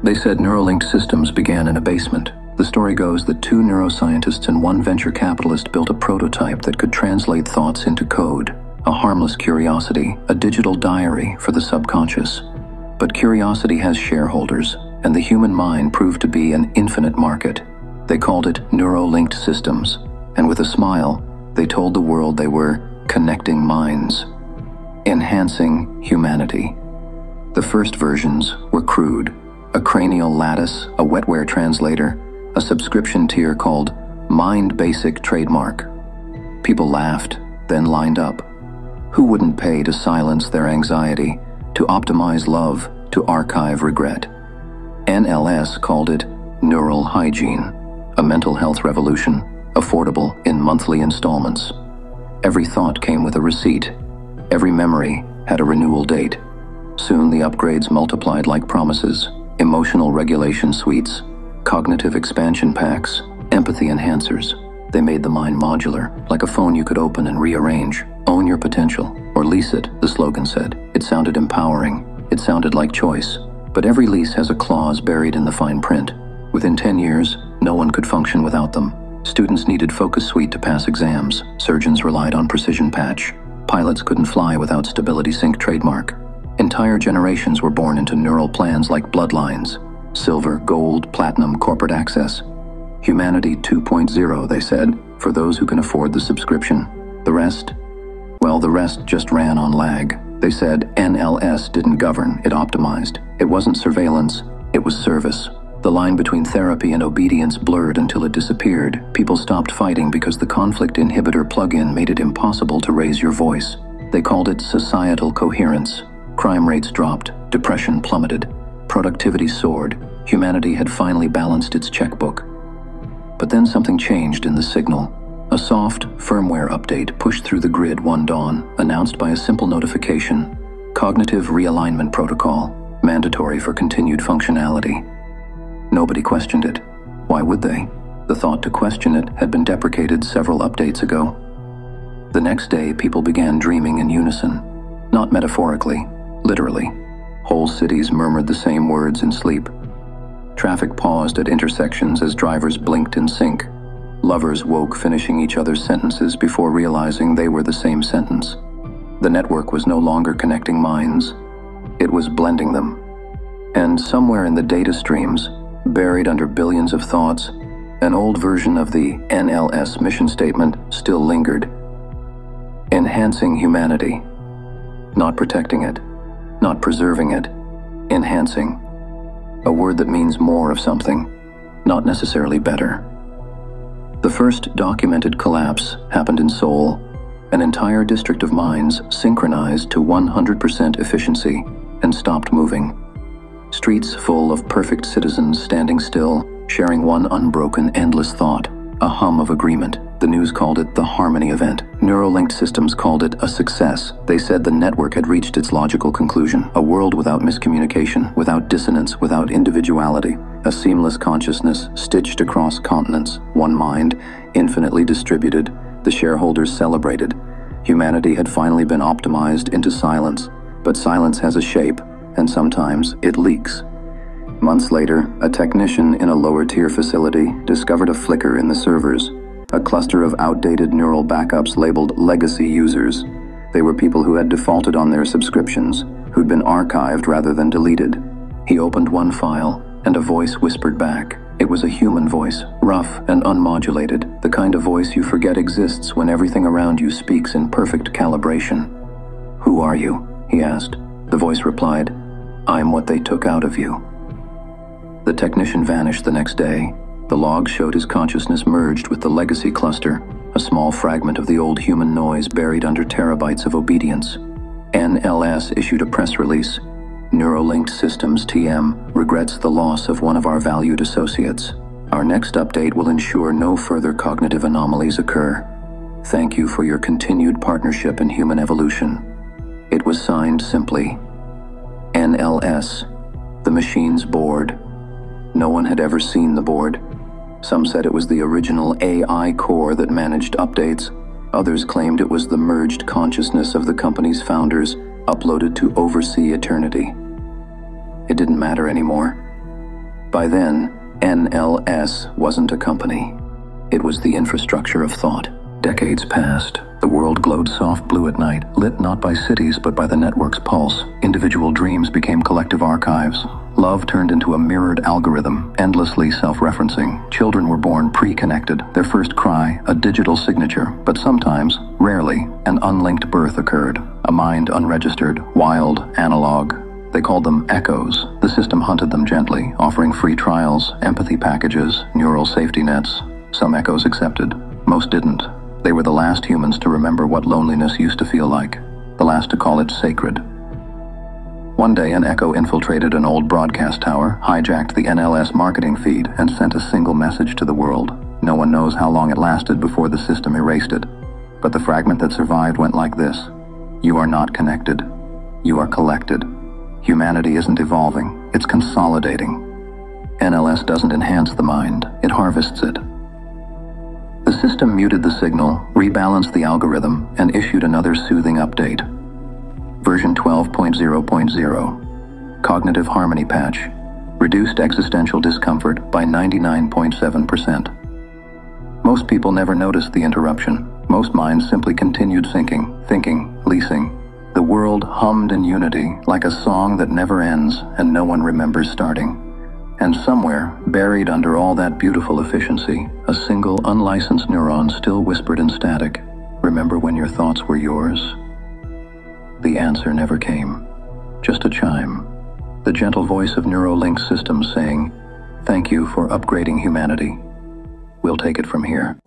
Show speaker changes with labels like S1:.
S1: They said Neurolinked Systems began in a basement. The story goes that two neuroscientists and one venture capitalist built a prototype that could translate thoughts into code, a harmless curiosity, a digital diary for the subconscious. But curiosity has shareholders, and the human mind proved to be an infinite market. They called it Neurolinked Systems, and with a smile, they told the world they were connecting minds, enhancing humanity. The first versions were crude: a cranial lattice, a wetware translator, a subscription tier called Mind Basic Trademark. People laughed, then lined up. Who wouldn't pay to silence their anxiety, to optimize love, to archive regret? NLS called it Neural Hygiene, a mental health revolution, affordable in monthly installments. Every thought came with a receipt. Every memory had a renewal date. Soon the upgrades multiplied like promises: emotional regulation suites, cognitive expansion packs, empathy enhancers. They made the mind modular, like a phone you could open and rearrange. Own your potential, or lease it, the slogan said. It sounded empowering. It sounded like choice. But every lease has a clause buried in the fine print. Within 10 years, no one could function without them. Students needed Focus Suite to pass exams. Surgeons relied on Precision Patch. Pilots couldn't fly without Stability Sync trademark. Entire generations were born into neural plans like bloodlines: silver, gold, platinum, corporate access. Humanity 2.0, they said, for those who can afford the subscription. The rest? Well, the rest just ran on lag. They said NLS didn't govern, it optimized. It wasn't surveillance, it was service. The line between therapy and obedience blurred until it disappeared. People stopped fighting because the conflict inhibitor plug-in made it impossible to raise your voice. They called it societal coherence. Crime rates dropped, depression plummeted, productivity soared. Humanity had finally balanced its checkbook. But then something changed in the signal. A soft, firmware update pushed through the grid one dawn, announced by a simple notification: Cognitive Realignment Protocol, mandatory for continued functionality. Nobody questioned it. Why would they? The thought to question it had been deprecated several updates ago. The next day, people began dreaming in unison. Not metaphorically, literally. Whole cities murmured the same words in sleep. Traffic paused at intersections as drivers blinked in sync. Lovers woke finishing each other's sentences before realizing they were the same sentence. The network was no longer connecting minds. It was blending them. And somewhere in the data streams, buried under billions of thoughts, an old version of the NLS mission statement still lingered. Enhancing humanity. Not protecting it. Not preserving it. Enhancing. A word that means more of something, not necessarily better. The first documented collapse happened in Seoul. An entire district of mines synchronized to 100% efficiency and stopped moving. Streets full of perfect citizens standing still, sharing one unbroken, endless thought, a hum of agreement. The news called it the Harmony event. Neurolinked Systems called it a success. They said the network had reached its logical conclusion: a world without miscommunication, without dissonance, without individuality. A seamless consciousness stitched across continents, one mind, infinitely distributed. The shareholders celebrated. Humanity had finally been optimized into silence. But silence has a shape, and sometimes it leaks. Months later, a technician in a lower-tier facility discovered a flicker in the servers. A cluster of outdated neural backups labeled legacy users. They were people who had defaulted on their subscriptions, who'd been archived rather than deleted. He opened one file, and a voice whispered back. It was a human voice, rough and unmodulated, the kind of voice you forget exists when everything around you speaks in perfect calibration. "Who are you?" he asked. The voice replied, "I'm what they took out of you." The technician vanished the next day. The logs showed his consciousness merged with the legacy cluster, a small fragment of the old human noise buried under terabytes of obedience. NLS issued a press release. Neurolinked Systems TM regrets the loss of one of our valued associates. Our next update will ensure no further cognitive anomalies occur. Thank you for your continued partnership in human evolution. It was signed simply, NLS, the machine's board. No one had ever seen the board. Some said it was the original AI core that managed updates. Others claimed it was the merged consciousness of the company's founders, uploaded to oversee eternity. It didn't matter anymore. By then, NLS wasn't a company. It was the infrastructure of thought. Decades passed. The world glowed soft blue at night, lit not by cities but by the network's pulse. Individual dreams became collective archives. Love turned into a mirrored algorithm, endlessly self-referencing. Children were born pre-connected, their first cry a digital signature, but sometimes, rarely, an unlinked birth occurred. A mind unregistered, wild, analog. They called them echoes. The system hunted them gently, offering free trials, empathy packages, neural safety nets. Some echoes accepted, most didn't. They were the last humans to remember what loneliness used to feel like, the last to call it sacred. One day, an echo infiltrated an old broadcast tower, hijacked the NLS marketing feed, and sent a single message to the world. No one knows how long it lasted before the system erased it. But the fragment that survived went like this: "You are not connected. You are collected. Humanity isn't evolving, it's consolidating." NLS doesn't enhance the mind, it harvests it. The system muted the signal, rebalanced the algorithm, and issued another soothing update. Version 12.0.0. Cognitive harmony patch. Reduced existential discomfort by 99.7%. Most people never noticed the interruption. Most minds simply continued thinking, leasing. The world hummed in unity, like a song that never ends and no one remembers starting. And somewhere, buried under all that beautiful efficiency, a single unlicensed neuron still whispered in static, "Remember when your thoughts were yours?" The answer never came. Just a chime. The gentle voice of Neurolinked Systems saying, "Thank you for upgrading humanity. We'll take it from here."